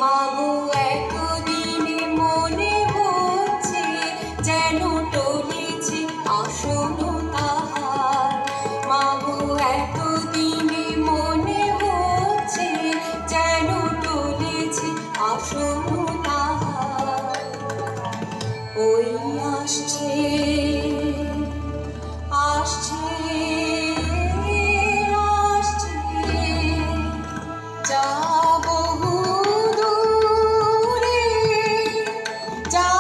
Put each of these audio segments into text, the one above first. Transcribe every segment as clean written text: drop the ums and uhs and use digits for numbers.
মাগো এতদিনে মনে হচ্ছে যেন টলেছে আসন তাহার। মাগো এতদিনে মনে হচ্ছে যেন টলেছে আসন তাহার। ওই আসছে আসছে আসছে যা বহু দূরে, যা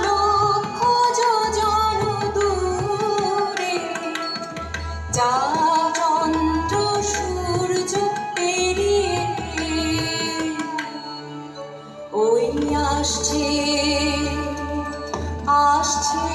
লক্ষ যোজন দূরে, যা চন্দ্র সূর্য পেরিয়ে ওই আসছে আসছে।